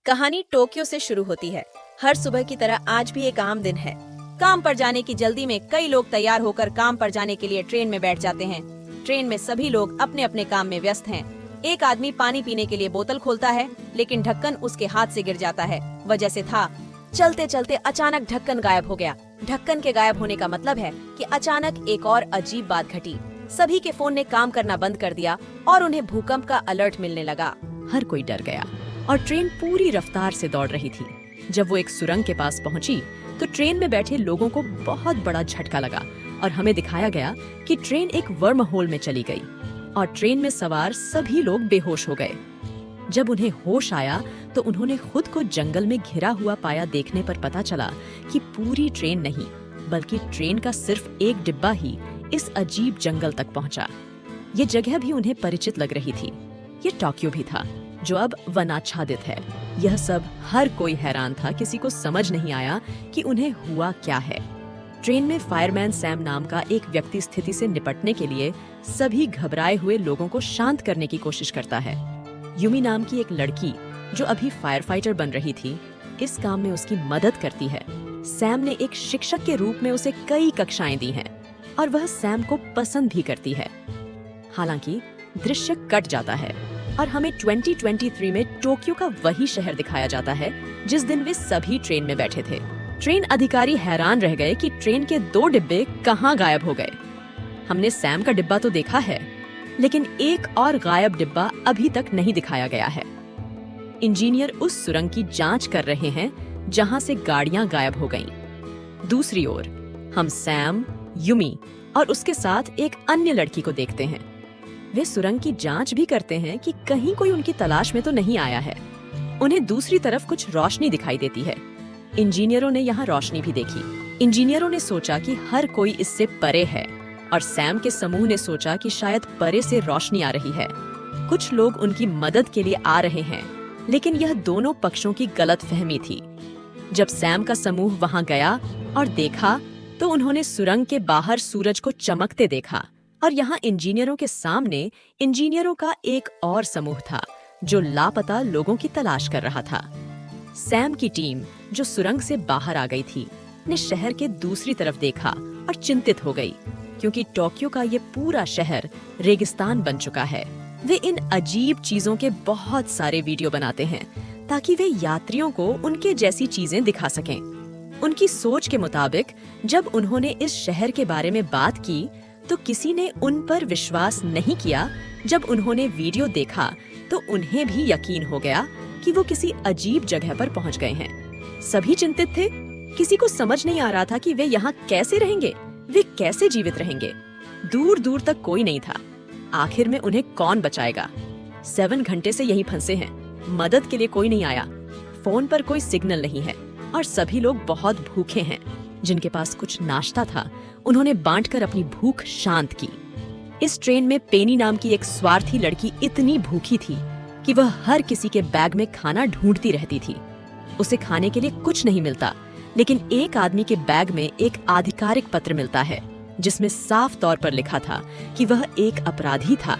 कहानी टोक्यो से शुरू होती है। हर सुबह की तरह आज भी एक आम दिन है। काम पर जाने की जल्दी में कई लोग तैयार होकर काम पर जाने के लिए ट्रेन में बैठ जाते हैं। ट्रेन में सभी लोग अपने अपने काम में व्यस्त हैं। एक आदमी पानी पीने के लिए बोतल खोलता है, लेकिन ढक्कन उसके हाथ से गिर जाता है। वजह से था, चलते चलते अचानक ढक्कन गायब हो गया। ढक्कन के गायब होने का मतलब है कि अचानक एक और अजीब बात घटी। सभी के फोन ने काम करना बंद कर दिया और उन्हें भूकंप का अलर्ट मिलने लगा। हर कोई डर गया और ट्रेन पूरी रफ्तार से दौड़ रही थी। जब वो एक सुरंग के पास पहुंची तो ट्रेन में बैठे लोगों को बहुत बड़ा झटका लगा और हमें दिखाया गया कि ट्रेन एक वर्म होल में चली गई और ट्रेन में सवार सभी लोग बेहोश हो गए। जब उन्हें होश आया तो उन्होंने खुद को जंगल में घिरा हुआ पाया। देखने पर पता चला कि पूरी ट्रेन नहीं बल्कि ट्रेन का सिर्फ एक डिब्बा ही इस अजीब जंगल तक पहुंचा। ये जगह भी उन्हें परिचित लग रही थी। ये टोक्यो भी था जो अब वनाच्छादित है। यह सब हर कोई हैरान था। किसी को समझ नहीं आया कि उन्हें हुआ क्या है। ट्रेन में फायरमैन सैम नाम का एक व्यक्ति स्थिति से निपटने के लिए सभी घबराए हुए लोगों को शांत करने की कोशिश करता है। युमी नाम की एक लड़की जो अभी फायर फाइटर बन रही थी, इस काम में उसकी मदद करती है। सैम ने एक शिक्षक के रूप में उसे कई कक्षाएं दी हैं और वह सैम को पसंद भी करती है। हालांकि दृश्य कट जाता है और हमें 2023 में टोक्यो का वही शहर दिखाया जाता है जिस दिन वे सभी ट्रेन में बैठे थे। ट्रेन अधिकारी हैरान रह गए कि ट्रेन के 2 डिब्बे कहाँ गायब हो गए। हमने सैम का डिब्बा तो देखा है, लेकिन एक और गायब डिब्बा अभी तक नहीं दिखाया गया है। इंजीनियर उस सुरंग की जांच कर रहे हैं जहां से गाड़ियां गायब हो गईं। दूसरी ओर हम सैम, युमी और उसके साथ एक अन्य लड़की को देखते हैं। वे सुरंग की जांच भी करते हैं कि कहीं कोई उनकी तलाश में तो नहीं आया है। उन्हें दूसरी तरफ कुछ रोशनी दिखाई देती है। इंजीनियरों ने यहाँ रोशनी भी देखी। इंजीनियरों ने सोचा कि हर कोई इससे परे है और सैम के समूह ने सोचा कि शायद परे से रोशनी आ रही है। कुछ लोग उनकी मदद के लिए आ रहे हैं, लेकिन यह दोनों पक्षों की गलतफहमी थी। जब सैम का समूह वहां गया और देखा तो उन्होंने सुरंग के बाहर सूरज को चमकते देखा और यहाँ इंजीनियरों के सामने इंजीनियरों का एक और समूह था जो लापता लोगों की तलाश कर रहा था। सैम की टीम जो सुरंग से बाहर आ गई थी ने शहर के दूसरी तरफ देखा और चिंतित हो गई, क्योंकि टोक्यो का ये पूरा शहर रेगिस्तान बन चुका है। वे इन अजीब चीजों के बहुत सारे वीडियो बनाते हैं ताकि वे यात्रियों को उनके जैसी चीजें दिखा सकें। उनकी सोच के मुताबिक जब उन्होंने इस शहर के बारे में बात की तो किसी ने उन पर विश्वास नहीं किया। जब उन्होंने वीडियो देखा तो उन्हें भी यकीन हो गया कि वो किसी अजीब जगह पर पहुंच गए हैं। सभी चिंतित थे। किसी को समझ नहीं आ रहा था कि वे यहाँ कैसे रहेंगे, वे कैसे जीवित रहेंगे। दूर दूर तक कोई नहीं था। आखिर में उन्हें कौन बचाएगा? 7 घंटे से यहीं फंसे हैं। मदद के लिए कोई नहीं आया। फोन पर कोई सिग्नल नहीं है और सभी लोग बहुत भूखे हैं। जिनके पास कुछ नाश्ता था उन्होंने बांटकर अपनी भूख शांत की। इस ट्रेन में पेनी नाम की एक स्वार्थी लड़की इतनी भूखी थी कि वह हर किसी के बैग में खाना ढूंढती रहती थी। उसे खाने के लिए कुछ नहीं मिलता, लेकिन एक आदमी के बैग में एक आधिकारिक पत्र मिलता है जिसमें साफ तौर पर लिखा था कि वह एक अपराधी था।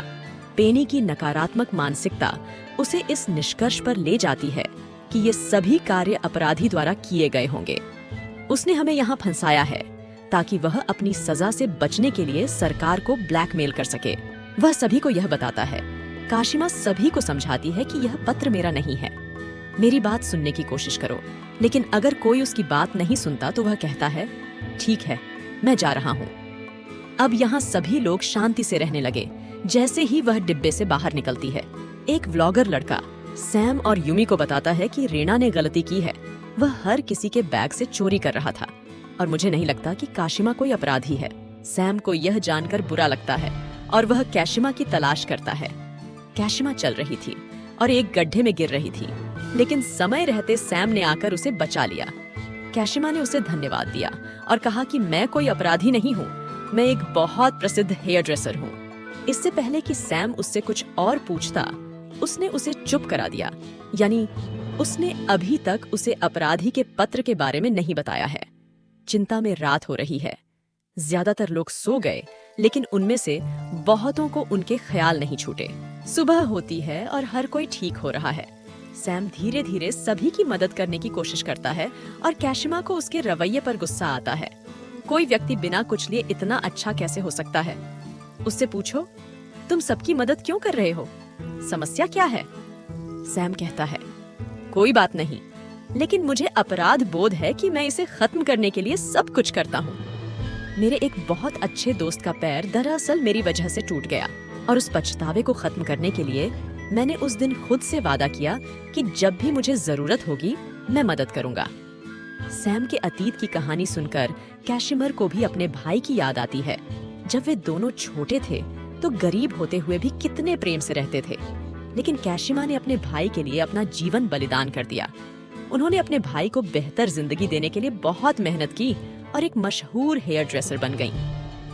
पेनी की नकारात्मक मानसिकता उसे इस निष्कर्ष पर ले जाती है कि ये सभी कार्य अपराधी द्वारा किए गए होंगे। उसने हमें यहाँ फंसाया है ताकि वह अपनी सजा से बचने के लिए सरकार को ब्लैकमेल कर सके। वह सभी को यह बताता है। काशिमा सभी को समझाती है कि यह पत्र मेरा नहीं है, मेरी बात सुनने की कोशिश करो। लेकिन अगर कोई उसकी बात नहीं सुनता तो वह कहता है, ठीक है, मैं जा रहा हूँ। अब यहाँ सभी लोग शांति से रहने लगे। जैसे ही वह डिब्बे से बाहर निकलती है, एक व्लॉगर लड़का सैम और युमी को बताता है कि रीना ने गलती की है। वह हर किसी के बैग से चोरी कर रहा था और मुझे नहीं लगता कि काशिमा कोई अपराधी है। सैम को यह जानकर बुरा लगता है और वह कैशिमा की तलाश करता है। कैशिमा चल रही थी और एक गड्ढे में गिर रही थी, लेकिन समय रहते सैम ने आकर उसे बचा लिया। कैशिमा ने उसे धन्यवाद दिया और कहा कि मैं कोई अपराधी नहीं हूँ, मैं एक बहुत प्रसिद्ध हेयर ड्रेसर हूँ। इससे पहले कि सैम उससे कुछ और पूछता, उसने उसे चुप करा दिया। यानी उसने अभी तक उसे अपराधी के पत्र के बारे में नहीं बताया है। चिंता में रात हो रही है। ज्यादातर लोग सो गए, लेकिन उनमें से बहुतों को उनके ख्याल नहीं छूटे। सुबह होती है और हर कोई ठीक हो रहा है। सैम धीरे धीरे सभी की मदद करने की कोशिश करता है और कैशिमा को उसके रवैये पर गुस्सा आता है। कोई व्यक्ति बिना कुछ लिए इतना अच्छा कैसे हो सकता है? उससे पूछो, तुम सबकी मदद क्यों कर रहे हो? समस्या क्या है? सैम कहता है, कोई बात नहीं, लेकिन मुझे अपराध बोध है कि मैं इसे खत्म करने के लिए सब कुछ करता हूँ। मेरे एक बहुत अच्छे दोस्त का पैर दरअसल मेरी वजह से टूट गया और उस पछतावे को खत्म करने के लिए मैंने उस दिन खुद से वादा किया कि जब भी मुझे जरूरत होगी मैं मदद करूंगा। सैम के अतीत की कहानी सुनकर कैशिमर को भी अपने भाई की याद आती है। जब वे दोनों छोटे थे तो गरीब होते हुए भी कितने प्रेम से रहते थे, लेकिन कैशिमा ने अपने भाई के लिए अपना जीवन बलिदान कर दिया। उन्होंने अपने भाई को बेहतर जिंदगी देने के लिए बहुत मेहनत की और एक मशहूर हेयर ड्रेसर बन गईं।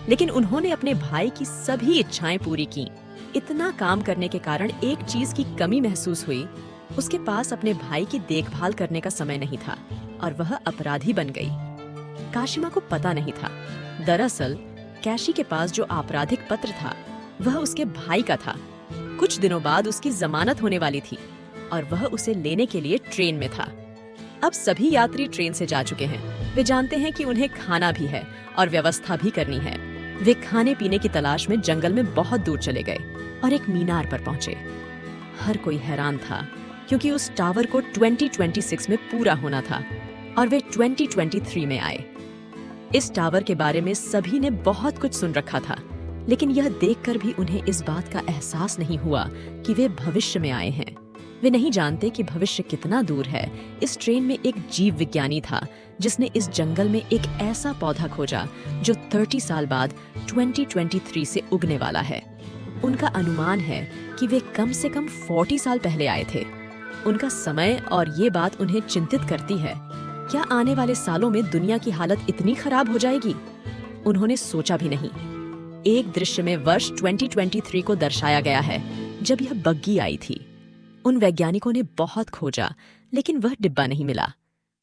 लेकिन उन्होंने अपने भाई की सभी इच्छाएं पूरी की। इतना काम करने के कारण एक चीज की कमी महसूस हुई, उसके पास अपने भाई की देखभाल करने का समय नहीं था और वह अपराधी बन गई। काशिमा को पता नहीं था, दरअसल कैशी के पास जो आपराधिक पत्र था वह उसके भाई का था। कुछ दिनों बाद उसकी जमानत होने वाली थी और वह उसे लेने के लिए ट्रेन में था। अब सभी यात्री ट्रेन से जा चुके हैं। वे जानते हैं कि उन्हें खाना भी है और व्यवस्था भी करनी है। वे खाने पीने की तलाश में जंगल में बहुत दूर चले गए और एक मीनार पर पहुंचे। हर कोई हैरान था क्योंकि उस टावर को 2026 में पूरा होना था और वे 2023 में आए। इस टावर के बारे में सभी ने बहुत कुछ सुन रखा था, लेकिन यह देखकर भी उन्हें इस बात का एहसास नहीं हुआ कि वे भविष्य में आए हैं। वे नहीं जानते कि भविष्य कितना दूर है। इस ट्रेन में एक जीव विज्ञानी था जिसने इस जंगल में एक ऐसा पौधा खोजा जो 30 साल बाद 2023 से उगने वाला है। उनका अनुमान है कि वे कम से कम 40 साल पहले आए थे। उनका समय और ये बात उन्हें चिंतित करती है। क्या आने वाले सालों में दुनिया की हालत इतनी खराब हो जाएगी? उन्होंने सोचा भी नहीं। एक दृश्य में वर्ष 2023 को दर्शाया गया है जब यह बग्गी आई थी। उन वैज्ञानिकों ने बहुत खोजा, लेकिन वह डिब्बा नहीं मिला।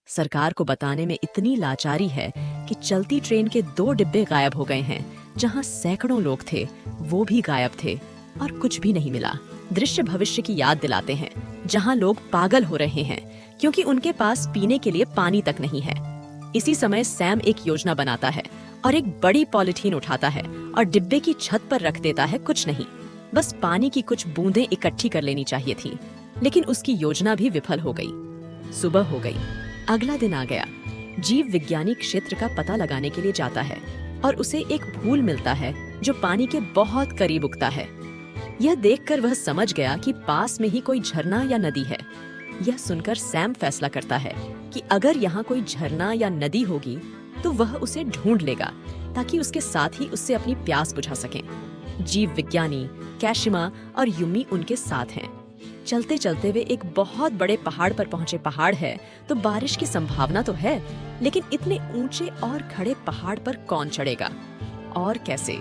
सरकार को बताने में इतनी लाचारी है कि चलती ट्रेन के 2 डिब्बे गायब हो गए हैं। जहां सैकड़ों लोग थे वो भी गायब थे और कुछ भी नहीं मिला। दृश्य भविष्य की याद दिलाते हैं जहां लोग पागल हो रहे हैं क्योंकि उनके पास पीने के लिए पानी तक नहीं है। इसी समय सैम एक योजना बनाता है और एक बड़ी पॉलिथीन उठाता है और डिब्बे की छत पर रख देता है। कुछ नहीं, बस पानी की कुछ बूंदें इकट्ठी कर लेनी चाहिए थी, लेकिन उसकी योजना भी विफल हो गई। सुबह हो गई, अगला दिन आ गया। जीव विज्ञानी क्षेत्र का पता लगाने के लिए जाता है और उसे एक फूल मिलता है जो पानी के बहुत करीब उगता है। यह देखकर वह समझ गया कि पास में ही कोई झरना या नदी है। यह सुनकर सैम फैसला करता है कि अगर यहाँ कोई झरना या नदी होगी तो वह उसे ढूंढ लेगा ताकि उसके साथ ही उससे अपनी प्यास बुझा सकें। जीव विज्ञानी, कैशिमा और युमी उनके साथ हैं। चलते चलते वे एक बहुत बड़े पहाड़ पर पहुंचे। पहाड़ है तो बारिश की संभावना तो है, लेकिन इतने ऊंचे और खड़े पहाड़ पर कौन चढ़ेगा और कैसे?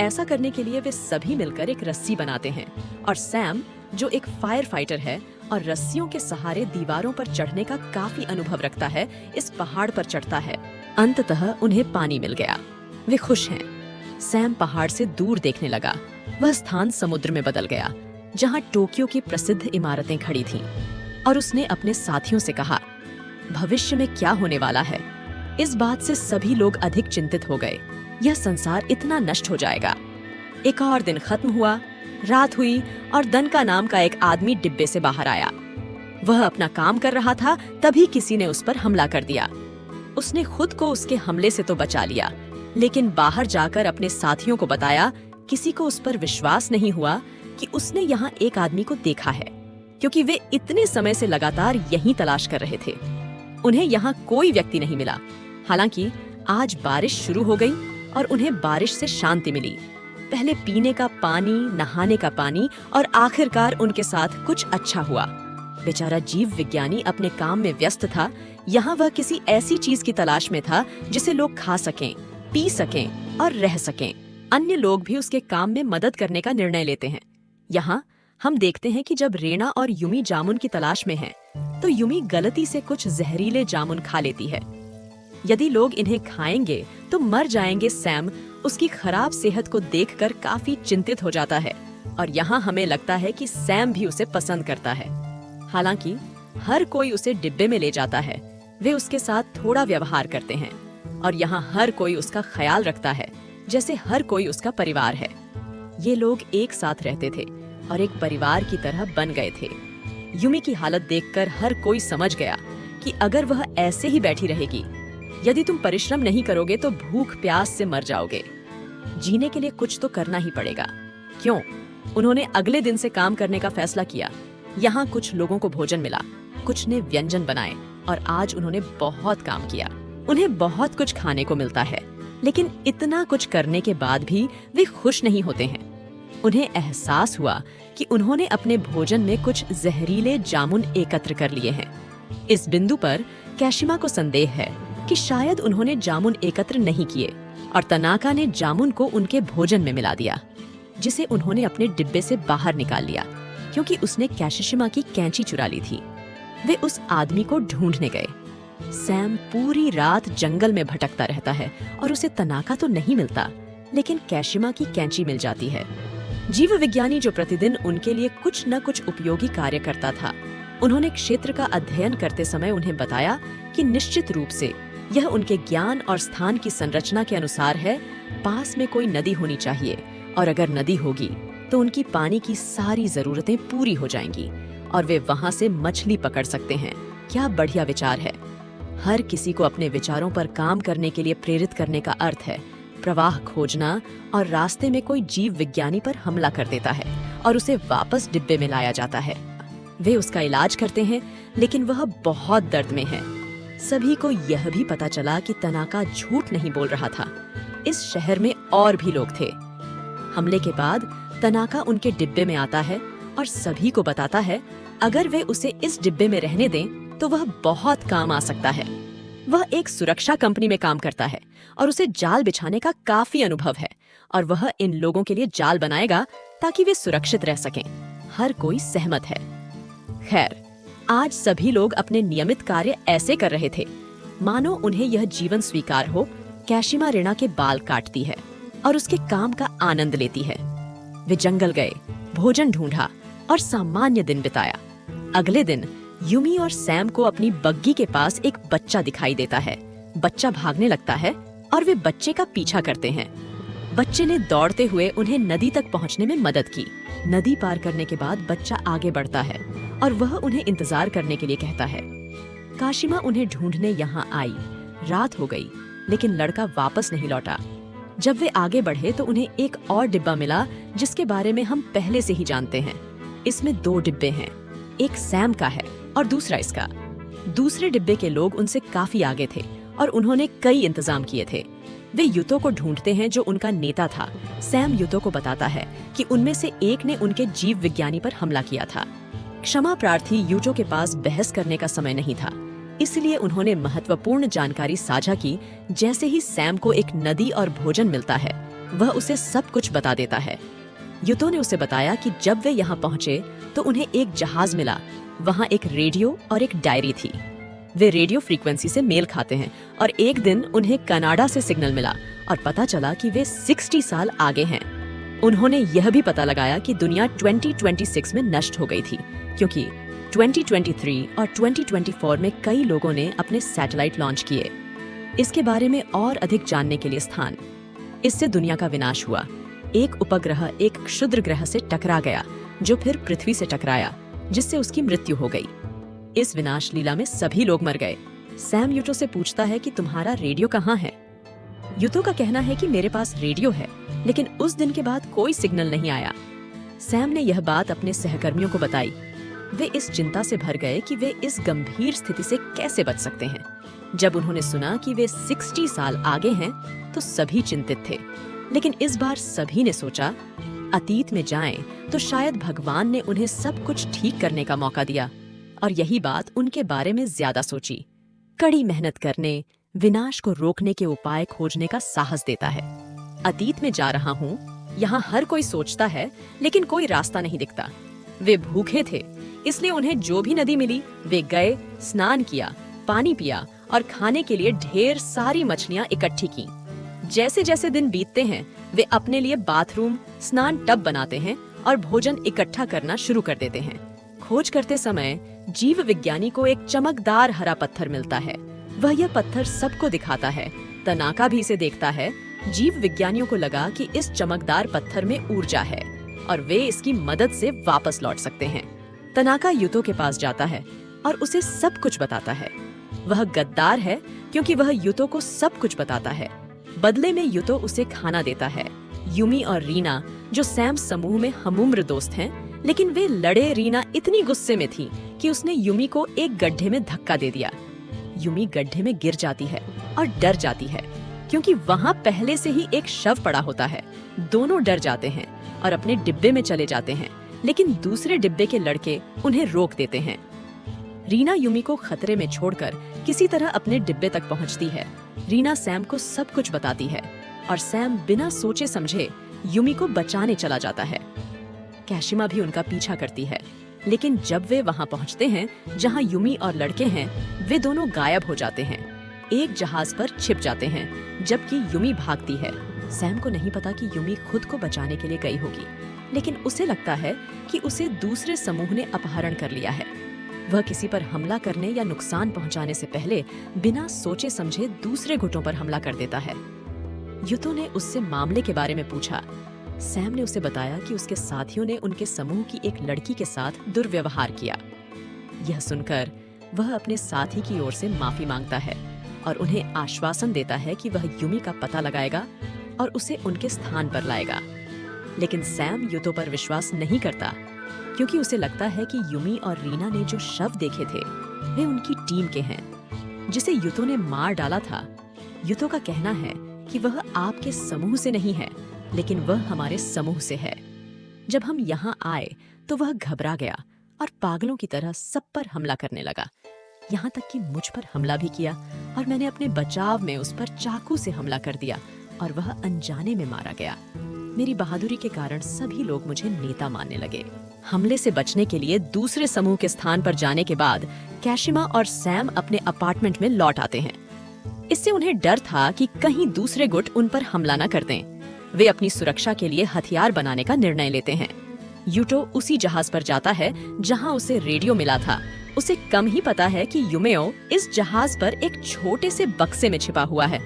ऐसा करने के लिए वे सभी मिलकर एक रस्सी बनाते हैं और सैम, जो एक फायर फाइटर है और रस्सियों के सहारे दीवारों पर चढ़ने का काफी अनुभव रखता है, इस पहाड़ पर चढ़ता है। अंततः उन्हें पानी मिल गया। वे खुश हैं। सैम पहाड़ से दूर देखने लगा। वह स्थान समुद्र में बदल गया जहां टोक्यो की प्रसिद्ध इमारतें खड़ी थीं, और उसने अपने साथियों से कहा, भविष्य में क्या होने वाला है? इस बात से सभी लोग अधिक चिंतित हो गए। यह संसार इतना नष्ट हो जाएगा। एक और दिन खत्म हुआ। रात हुई और दनका नाम का एक आदमी डिब्बे से बाहर आया। वह अपना काम कर रहा था, तभी किसी ने उस पर हमला कर दिया। उसने खुद को उसके हमले से तो बचा लिया, लेकिन बाहर जाकर अपने साथियों को बताया। किसी को उस पर विश्वास नहीं हुआ कि उसने यहाँ एक आदमी को देखा है, क्योंकि वे इतने समय से लगातार यहीं तलाश कर रहे थे। उन्हें यहाँ कोई व्यक्ति नहीं मिला। हालांकि आज बारिश शुरू हो गई और उन्हें बारिश से शांति मिली। पहले पीने का पानी, नहाने का पानी और आखिरकार उनके साथ कुछ अच्छा हुआ। बेचारा जीव विज्ञानी अपने काम में व्यस्त था। यहाँ वह किसी ऐसी चीज की तलाश में था जिसे लोग खा सकें, पी सकें और रह सकें। अन्य लोग भी उसके काम में मदद करने का निर्णय लेते हैं। यहाँ हम देखते हैं कि जब रेना और युमी जामुन की तलाश में हैं, तो युमी गलती से कुछ जहरीले जामुन खा लेती है। यदि लोग इन्हें खाएंगे तो मर जाएंगे। सैम उसकी खराब सेहत को देखकर काफी चिंतित हो जाता है और यहाँ हमें लगता है कि सैम भी उसे पसंद करता है। हालांकि हर कोई उसे डिब्बे में ले जाता है, वे उसके साथ थोड़ा व्यवहार करते हैं और यहाँ हर कोई उसका ख्याल रखता है जैसे हर कोई उसका परिवार है। ये लोग एक साथ रहते थे और एक परिवार की तरह बन गए थे। यूमी की हालत देखकर हर कोई समझ गया कि अगर वह ऐसे ही बैठी रहेगी, यदि तुम परिश्रम नहीं करोगे तो भूख प्यास से मर जाओगे। जीने के लिए कुछ तो करना ही पड़ेगा। क्यों? उन्होंने अगले दिन से काम करने का फैसला किया। यहाँ कुछ लोगों को भोजन मिला, कुछ ने व्यंजन बनाए और आज उन्होंने बहुत काम किया। उन्हें बहुत कुछ खाने को मिलता है, लेकिन इतना कुछ करने के बाद भी वे खुश नहीं होते हैं। उन्हें एहसास हुआ कि उन्होंने अपने भोजन में कुछ जहरीले जामुन एकत्र कर लिए हैं। इस बिंदु पर कैशिमा को संदेह है कि शायद उन्होंने जामुन एकत्र नहीं किए और तनाका ने जामुन को उनके भोजन में मिला दिया, जिसे उन्होंने अपने डिब्बे से बाहर निकाल लिया क्योंकि उसने कैशिमा की कैंची चुरा ली थी। वे उस आदमी को ढूंढने गए। सैम पूरी रात जंगल में भटकता रहता है और उसे तनाका तो नहीं मिलता, लेकिन कैशिमा की कैंची मिल जाती है। जीव विज्ञानी जो प्रतिदिन उनके लिए कुछ न कुछ उपयोगी कार्य करता था, उन्होंने क्षेत्र का अध्ययन करते समय उन्हें बताया कि निश्चित रूप से यह उनके ज्ञान और स्थान की संरचना के अनुसार है। पास में कोई नदी होनी चाहिए और अगर नदी होगी तो उनकी पानी की सारी जरूरतें पूरी हो जाएंगी और वे वहां से मछली पकड़ सकते हैं। क्या बढ़िया विचार है। हर किसी को अपने विचारों पर काम करने के लिए प्रेरित करने का अर्थ है प्रवाह खोजना और रास्ते में कोई जीव विज्ञानी पर हमला कर देता है और उसे वापस डिब्बे में लाया जाता है। वे उसका इलाज करते हैं, लेकिन वह बहुत दर्द में है। सभी को यह भी पता चला कि तनाका झूठ नहीं बोल रहा था। इस शहर में और भी लोग थे। हमले के बाद तनाका उनके डिब्बे में आता है और सभी को बताता है अगर वे उसे इस डिब्बे में रहने दें तो वह बहुत काम आ सकता है। वह एक सुरक्षा कंपनी में काम करता है और उसे जाल बिछाने का काफी अनुभव है और वह इन लोगों के लिए जाल बनाएगा ताकि वे सुरक्षित रह सकें। हर कोई सहमत है। खैर, आज सभी लोग अपने नियमित कार्य ऐसे कर रहे थे मानो उन्हें यह जीवन स्वीकार हो। कैशिमा रीना के बाल काटती है और उसके काम का आनंद लेती है। वे जंगल गए, भोजन ढूंढा और सामान्य दिन बिताया। अगले दिन यूमी और सैम को अपनी बग्गी के पास एक बच्चा दिखाई देता है। बच्चा भागने लगता है और वे बच्चे का पीछा करते हैं। बच्चे ने दौड़ते हुए उन्हें नदी तक पहुंचने में मदद की। नदी पार करने के बाद बच्चा आगे बढ़ता है और वह उन्हें इंतजार करने के लिए कहता है। काशिमा उन्हें ढूंढने यहाँ आई। रात हो गई, लेकिन लड़का वापस नहीं लौटा। जब वे आगे बढ़े तो उन्हें एक और डिब्बा मिला जिसके बारे में हम पहले से ही जानते हैं। इसमें 2 डिब्बे हैं, एक सैम का है और दूसरा इसका। दूसरे डिब्बे के लोग उनसे काफी आगे थे और उन्होंने कई इंतजाम किए थे। वे युतो को ढूंढते हैं जो उनका नेता था। सैम युतो को बताता है कि उनमें से एक ने उनके जीव विज्ञानी पर हमला किया था। क्षमा प्रार्थी युतो के पास बहस करने का समय नहीं था, इसलिए उन्होंने महत्वपूर्ण जानकारी साझा की। जैसे ही सैम को एक नदी और भोजन मिलता है, वह उसे सब कुछ बता देता है। युतो ने उसे बताया कि जब वे यहाँ पहुँचे तो उन्हें एक जहाज मिला। वहाँ एक रेडियो और एक डायरी थी। वे रेडियो फ्रीक्वेंसी से मेल खाते हैं और एक दिन उन्हें कनाडा से सिग्नल मिला और पता चला कि वे 60 साल आगे हैं। उन्होंने यह भी पता लगाया कि दुनिया 2026 में नष्ट हो गई थी, क्योंकि 2023 और 2024 में कई लोगों ने अपने सैटेलाइट लॉन्च किए। इसके बारे में और अधिक जानने के लिए स्थान। इससे दुनिया का विनाश हुआ। एक उपग्रह एक क्षुद्र ग्रह से टकरा गया, जो फिर पृथ्वी से टकराया, जिससे उसकी मृत्यु हो गई। इस विनाश लीला में सभी लोग मर गए। सैम युतो से पूछता है कि तुम्हारा रेडियो कहाँ है। युतो का कहना है कि मेरे पास रेडियो है, लेकिन उस दिन के बाद कोई सिग्नल नहीं आया। सैम ने यह बात अपने सहकर्मियों को बताई। वे इस चिंता से भर गए कि वे इस गंभीर स्थिति से कैसे बच सकते हैं। जब उन्होंने सुना कि वे 60 साल आगे हैं, तो सभी चिंतित थे। लेकिन इस बार सभी ने सोचा, अतीत में जाएं तो शायद भगवान ने उन्हें सब कुछ ठीक करने का मौका दिया। और यही बात उनके बारे में ज्यादा सोची। कड़ी मेहनत करने, विनाश को रोकने के उपाय खोजने का साहस देता है। अतीत में जा रहा हूँ, यहाँ हर कोई सोचता है, लेकिन कोई रास्ता नहीं दिखता। वे भूखे थे, इसलिए उन्हें जो भी नदी मिली वे गए, स्नान किया, पानी पिया और खाने के लिए ढेर सारी मछलियाँ इकट्ठी की। जैसे जैसे दिन बीतते हैं, वे अपने लिए बाथरूम, स्नान टब बनाते हैं और भोजन इकट्ठा करना शुरू कर देते हैं। खोज करते समय जीव विज्ञानी को एक चमकदार हरा पत्थर मिलता है। वह यह पत्थर सबको दिखाता है। तनाका भी इसे देखता है। जीव विज्ञानियों को लगा कि इस चमकदार पत्थर में ऊर्जा है और वे इसकी मदद से वापस लौट सकते हैं। तनाका युतो के पास जाता है और उसे सब कुछ बताता है। वह गद्दार है क्योंकि वह युतो को सब कुछ बताता है। बदले में युतो उसे खाना देता है। युमी और रीना, जो सैम समूह में हमउम्र दोस्त हैं, लेकिन वे लड़े। रीना इतनी गुस्से में थी कि उसने युमी को एक गड्ढे में धक्का दे दिया। युमी गड्ढे में गिर जाती है और डर जाती है क्योंकि वहाँ पहले से ही एक शव पड़ा होता है। दोनों डर जाते हैं और अपने डिब्बे में चले जाते हैं, लेकिन दूसरे डिब्बे के लड़के उन्हें रोक देते हैं। रीना युमी को खतरे में छोड़कर किसी तरह अपने डिब्बे तक पहुंचती है। रीना सैम को सब कुछ बताती है और सैम बिना सोचे समझे युमी को बचाने चला जाता है। कैशिमा भी उनका पीछा करती है, लेकिन जब वे वहां पहुंचते हैं जहां युमी और लड़के हैं, वे दोनों गायब हो जाते हैं। एक जहाज पर छिप जाते हैं जबकि युमी भागती है। सैम को नहीं पता कि युमी खुद को बचाने के लिए गई होगी, लेकिन उसे लगता है कि उसे दूसरे समूह ने अपहरण कर लिया है। वह किसी पर हमला करने या नुकसान पहुंचाने से पहले बिना सोचे समझे दूसरे गुटों पर हमला कर देता है। युतो ने उससे मामले के बारे में पूछा। सैम ने उसे बताया कि उसके साथियों ने उनके समूह की एक लड़की के साथ दुर्व्यवहार किया। यह सुनकर वह अपने साथी की ओर से माफी मांगता है और उन्हें आश्वासन देता है कि वह युमी का पता लगाएगा और उसे उनके स्थान पर लाएगा। लेकिन सैम युतो पर विश्वास नहीं करता क्योंकि उसे लगता है कि युमी और रीना ने जो शव देखे थे वे उनकी टीम के हैं, जिसे युतो ने मार डाला था। युतो का कहना है कि वह आपके समूह से नहीं है, लेकिन वह हमारे समूह से है। जब हम यहाँ आए तो वह घबरा गया और पागलों की तरह सब पर हमला करने लगा। यहाँ तक कि मुझ पर हमला भी किया और मैंने अपने बचाव में उस पर चाकू से हमला कर दिया और वह अनजाने में मारा गया। मेरी बहादुरी के कारण सभी लोग मुझे नेता मानने लगे। हमले से बचने के लिए दूसरे समूह के स्थान पर जाने के बाद कैशिमा और सैम अपने अपार्टमेंट में लौट आते हैं। इससे उन्हें डर था कि कहीं दूसरे गुट उन पर हमला न कर दें। वे अपनी सुरक्षा के लिए हथियार बनाने का निर्णय लेते हैं। युटो उसी जहाज पर जाता है जहां उसे रेडियो मिला था। उसे कम ही पता है कि युमेओ इस जहाज पर एक छोटे से बक्से में छिपा हुआ है।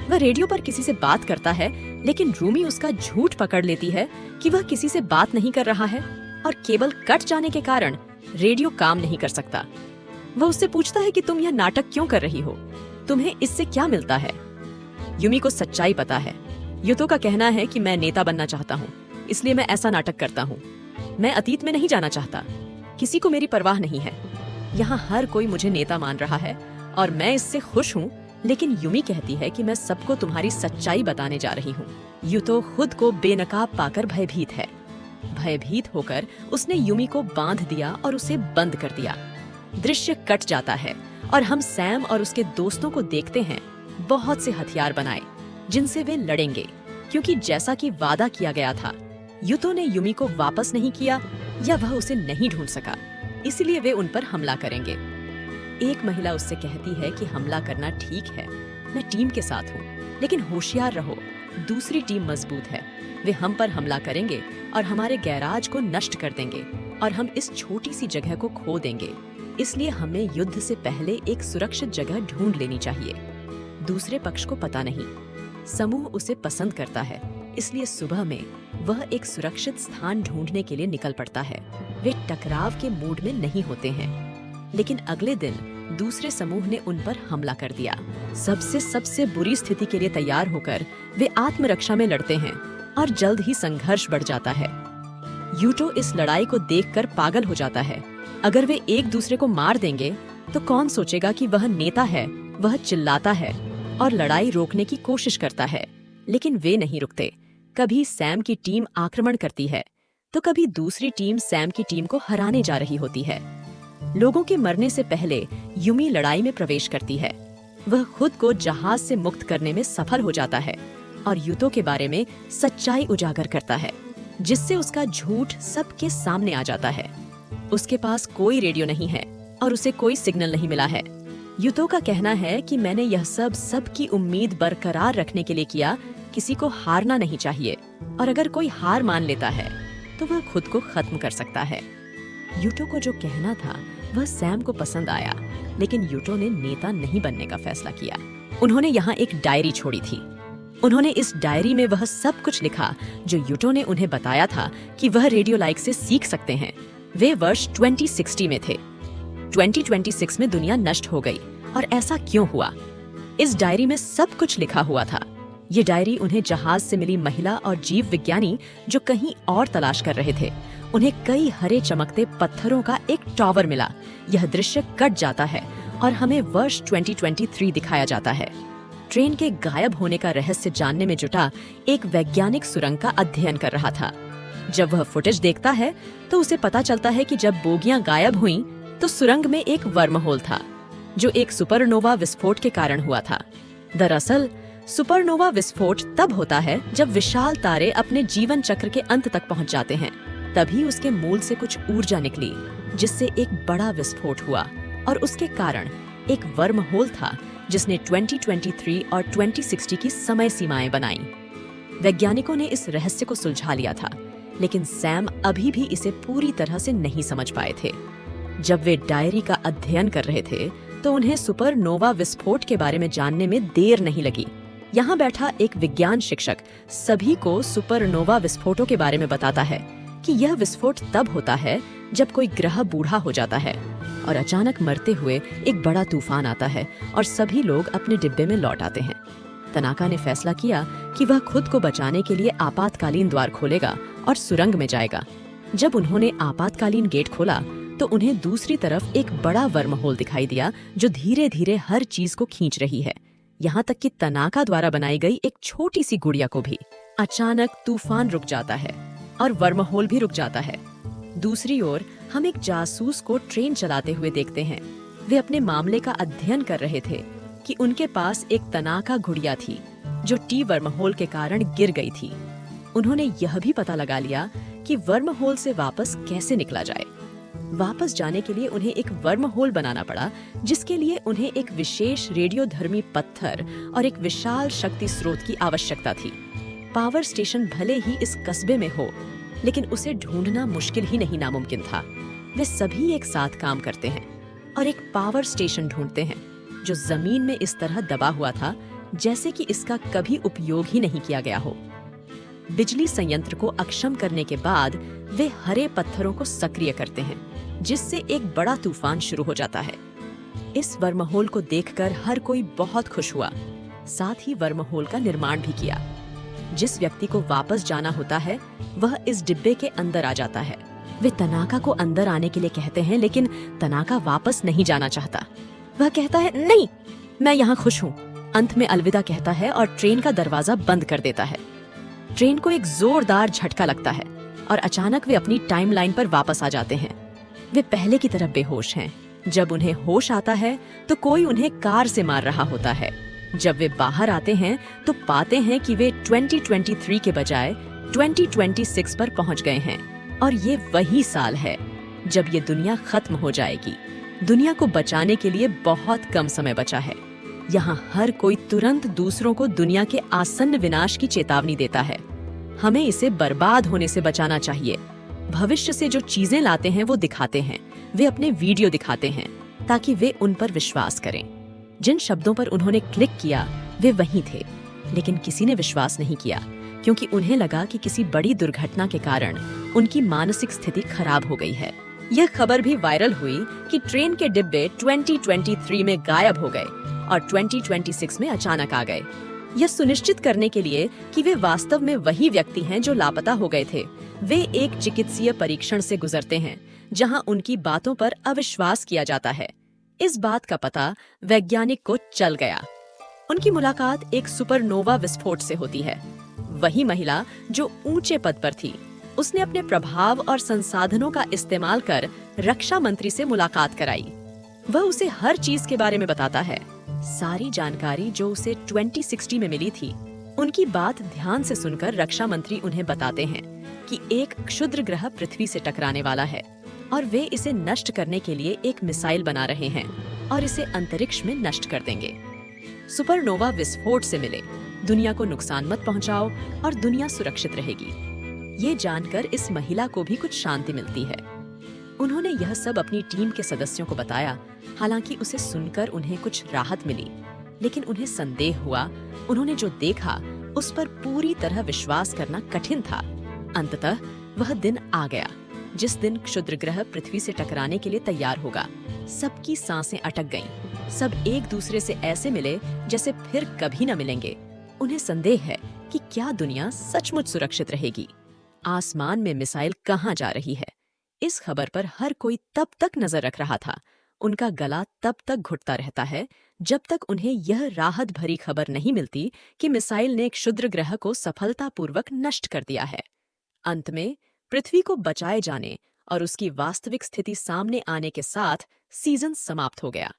वह रेडियो पर किसी से बात करता है, लेकिन रूमी उसका झूठ पकड़ लेती है कि वह किसी से बात नहीं कर रहा है और केबल कट जाने के कारण रेडियो काम नहीं कर सकता। वह उससे पूछता है कि तुम यह नाटक क्यों कर रही हो, तुम्हें इससे क्या मिलता है। युमी को सच्चाई पता है। युतो का कहना है कि मैं नेता बनना चाहता हूँ, इसलिए मैं ऐसा नाटक करता हूँ। मैं अतीत में नहीं जाना चाहता, किसी को मेरी परवाह नहीं है। यहाँ हर कोई मुझे नेता मान रहा है और मैं इससे खुश हूँ, लेकिन युमी कहती है कि मैं सबको तुम्हारी सच्चाई बताने जा रही हूँ। युतो खुद को बेनकाब पाकर भयभीत है। भयभीत होकर उसने युमी को बांध दिया और उसे बंद कर दिया। दृश्य कट जाता है और हम सैम और उसके दोस्तों को देखते हैं बहुत से हथियार बनाए जिनसे वे लड़ेंगे, क्योंकि जैसा कि वादा किया गया था, युतो ने युमी को वापस नहीं किया या वह उसे नहीं ढूंढ सका, इसलिए वे उन पर हमला करेंगे। एक महिला उससे कहती है कि हमला करना ठीक है, मैं टीम के साथ हूँ, लेकिन होशियार रहो, दूसरी टीम मजबूत है, वे हम पर हमला करेंगे और हमारे गैराज को नष्ट कर देंगे और हम इस छोटी सी जगह को खो देंगे, इसलिए हमें युद्ध से पहले एक सुरक्षित जगह ढूंढ लेनी चाहिए। दूसरे पक्ष को पता नहीं, समूह उसे पसंद करता है, इसलिए सुबह में वह एक सुरक्षित स्थान ढूंढने के लिए निकल पड़ता है। वे टकराव के मूड में नहीं होते हैं, लेकिन अगले दिन दूसरे समूह ने उन पर हमला कर दिया। सबसे बुरी स्थिति के लिए तैयार होकर वे आत्मरक्षा में लड़ते हैं और जल्द ही संघर्ष बढ़ जाता है। युटो इस लड़ाई को देखकर पागल हो जाता है। अगर वे एक दूसरे को मार देंगे तो कौन सोचेगा कि वह नेता है। वह चिल्लाता है और लड़ाई रोकने की कोशिश करता है, लेकिन वे नहीं रुकते। कभी सैम की टीम आक्रमण करती है तो कभी दूसरी टीम सैम की टीम को हराने जा रही होती है। लोगों के मरने से पहले युमी लड़ाई में प्रवेश करती है। वह खुद को जहाज से मुक्त करने में सफल हो जाता है और युतो के बारे में सच्चाई उजागर करता है, जिससे उसका झूठ सबके सामने आ जाता है। उसके पास कोई रेडियो नहीं है और उसे कोई सिग्नल नहीं मिला है। युतो का कहना है कि मैंने यह सब सबकी उम्मीद बरकरार रखने के लिए किया। किसी को हारना नहीं चाहिए और अगर कोई हार मान लेता है तो वह खुद को खत्म कर सकता है। यूटो को जो कहना था वह सैम को पसंद आया, लेकिन यूटो ने नेता नहीं बनने का फैसला किया। उन्होंने यहाँ एक डायरी छोड़ी थी। उन्होंने इस डायरी में वह सब कुछ लिखा जो यूटो ने उन्हें बताया था कि वह रेडियो लाइक से सीख सकते हैं। वे वर्ष 2060 में थे। 2026 में दुनिया नष्ट हो गई, और ऐसा क्यों हुआ? इस डायरी में सब कुछ लिखा हुआ था। ये डायरी उन्हें जहाज से मिली महिला और जीव विज्ञानी जो कहीं और तलाश कर रहे थे। उन्हें कई हरे चमकते पत्थरों का एक टावर मिला। यह दृश्य कट जाता है और हमें वर्ष 2023 दिखाया जाता है। ट्रेन के गायब होने का रहस्य जानने में जुटा एक वैज्ञानिक सुरंग का अध्ययन कर रहा था। जब वह फुटेज देखता है तो उसे पता चलता है कि जब बोगियां गायब हुईं, तो सुरंग में एक वर्म होल था जो एक सुपरनोवा विस्फोट के कारण हुआ था। दरअसल सुपरनोवा विस्फोट तब होता है जब विशाल तारे अपने जीवन चक्र के अंत तक पहुंच जाते हैं। तभी उसके मूल से कुछ ऊर्जा निकली जिससे एक बड़ा विस्फोट हुआ, और उसके कारण एक वर्म होल था जिसने 2023 और 2060 की समय सीमाएं बनाई। वैज्ञानिकों ने इस रहस्य को सुलझा लिया था, लेकिन सैम अभी भी इसे पूरी तरह से नहीं समझ पाए थे। जब वे डायरी का अध्ययन कर रहे थे तो उन्हें सुपरनोवा विस्फोट के बारे में जानने में देर नहीं लगी। यहाँ बैठा एक विज्ञान शिक्षक सभी को सुपरनोवा विस्फोटों के बारे में बताता है कि यह विस्फोट तब होता है जब कोई ग्रह बूढ़ा हो जाता है और अचानक मरते हुए एक बड़ा तूफान आता है और सभी लोग अपने डिब्बे में लौट आते हैं। तनाका ने फैसला किया कि वह खुद को बचाने के लिए आपातकालीन द्वार खोलेगा और सुरंग में जाएगा। जब उन्होंने आपातकालीन गेट खोला तो उन्हें दूसरी तरफ एक बड़ा वर्म होल दिखाई दिया जो धीरे धीरे हर चीज को खींच रही है, यहाँ तक कि तनाका द्वारा बनाई गई एक छोटी सी गुड़िया को भी। अचानक तूफान रुक जाता है और वर्म होल भी रुक जाता है। दूसरी ओर हम एक जासूस को ट्रेन चलाते हुए देखते हैं। वे अपने मामले का अध्ययन कर रहे थे कि उनके पास एक तनाका गुड़िया थी जो टी वर्म होल के कारण गिर गई थी। उन्होंने यह भी पता लगा लिया कि वर्म होल से वापस कैसे निकला जाए। वापस जाने के लिए उन्हें एक वर्म होल बनाना पड़ा, जिसके लिए उन्हें एक विशेष रेडियोधर्मी पत्थर और एक विशाल शक्ति स्रोत की आवश्यकता थी। पावर स्टेशन भले ही इस कस्बे में हो, लेकिन उसे ढूंढना मुश्किल ही नहीं नामुमकिन था। वे सभी एक साथ काम करते हैं और एक पावर स्टेशन ढूंढते हैं जो जमीन में इस तरह दबा हुआ था जैसे कि इसका कभी उपयोग ही नहीं किया गया हो। बिजली संयंत्र को अक्षम करने के बाद वे हरे पत्थरों को सक्रिय करते हैं, जिससे एक बड़ा तूफान शुरू हो जाता है। इस वर्महोल को देखकर हर कोई बहुत खुश हुआ। साथ ही वर्महोल का निर्माण भी किया। जिस व्यक्ति को वापस जाना होता है वह इस डिब्बे के अंदर आ जाता है। वे तनाका को अंदर आने के लिए कहते हैं, लेकिन तनाका वापस नहीं जाना चाहता। वह कहता है, नहीं, मैं यहाँ खुश हूँ। अंत में अलविदा कहता है और ट्रेन का दरवाजा बंद कर देता है। ट्रेन को एक जोरदार झटका लगता है और अचानक वे अपनी टाइमलाइन पर वापस आ जाते हैं। वे पहले की तरह बेहोश हैं। जब उन्हें होश आता है तो कोई उन्हें कार से मार रहा होता है। जब वे बाहर आते हैं तो पाते हैं कि वे 2023 के बजाय 2026 पर पहुंच गए हैं, और ये वही साल है जब ये दुनिया खत्म हो जाएगी। दुनिया को बचाने के लिए बहुत कम समय बचा है। यहाँ हर कोई तुरंत दूसरों को दुनिया के आसन्न विनाश की चेतावनी देता है। हमें इसे बर्बाद होने से बचाना चाहिए। भविष्य से जो चीजें लाते हैं वो दिखाते हैं। वे अपने वीडियो दिखाते हैं ताकि वे उन पर विश्वास करें। जिन शब्दों पर उन्होंने क्लिक किया वे वही थे, लेकिन किसी ने विश्वास नहीं किया क्योंकि उन्हें लगा कि किसी बड़ी दुर्घटना के कारण उनकी मानसिक स्थिति खराब हो गई है। यह खबर भी वायरल हुई कि ट्रेन के डिब्बे 2023 में गायब हो गए और 2026 में अचानक आ गए। यह सुनिश्चित करने के लिए कि वे वास्तव में वही व्यक्ति हैं जो लापता हो गए थे, वे एक चिकित्सीय परीक्षण से गुजरते हैं जहां उनकी बातों पर अविश्वास किया जाता है। इस बात का पता वैज्ञानिक को चल गया। उनकी मुलाकात एक सुपरनोवा विस्फोट से होती है। वही महिला जो ऊंचे पद पर थी, उसने अपने प्रभाव और संसाधनों का इस्तेमाल कर रक्षा मंत्री से मुलाकात कराई। वह उसे हर चीज के बारे में बताता है, सारी जानकारी जो उसे 2060 में मिली थी। उनकी बात ध्यान से सुनकर रक्षा मंत्री उन्हें बताते हैं कि एक क्षुद्र ग्रह पृथ्वी से टकराने वाला है और वे इसे नष्ट करने के लिए एक मिसाइल बना रहे हैं और इसे अंतरिक्ष में नष्ट कर देंगे। सुपरनोवा विस्फोट से मिले, दुनिया को नुकसान मत पहुंचाओ और दुनिया सुरक्षित रहेगी। ये जानकर इस महिला को भी कुछ शांति मिलती है। उन्होंने यह सब अपनी टीम के सदस्यों को बताया। हालांकि उसे सुनकर उन्हें कुछ राहत मिली, लेकिन उन्हें संदेह हुआ। उन्होंने जो देखा उस पर पूरी तरह विश्वास करना कठिन था। अंततः वह दिन आ गया जिस दिन क्षुद्र ग्रह पृथ्वी से टकराने के लिए तैयार होगा। सबकी सांसें अटक गईं। सब एक दूसरे से ऐसे मिले जैसे फिर कभी न मिलेंगे। उन्हें संदेह है कि क्या दुनिया सचमुच सुरक्षित रहेगी। आसमान में मिसाइल कहाँ जा रही है, इस खबर पर हर कोई तब तक नजर रख रहा था। उनका गला तब तक घुटता रहता है जब तक उन्हें यह राहत भरी खबर नहीं मिलती कि मिसाइल ने क्षुद्र ग्रह को सफलतापूर्वक नष्ट कर दिया है। अंत में पृथ्वी को बचाए जाने और उसकी वास्तविक स्थिति सामने आने के साथ सीजन समाप्त हो गया।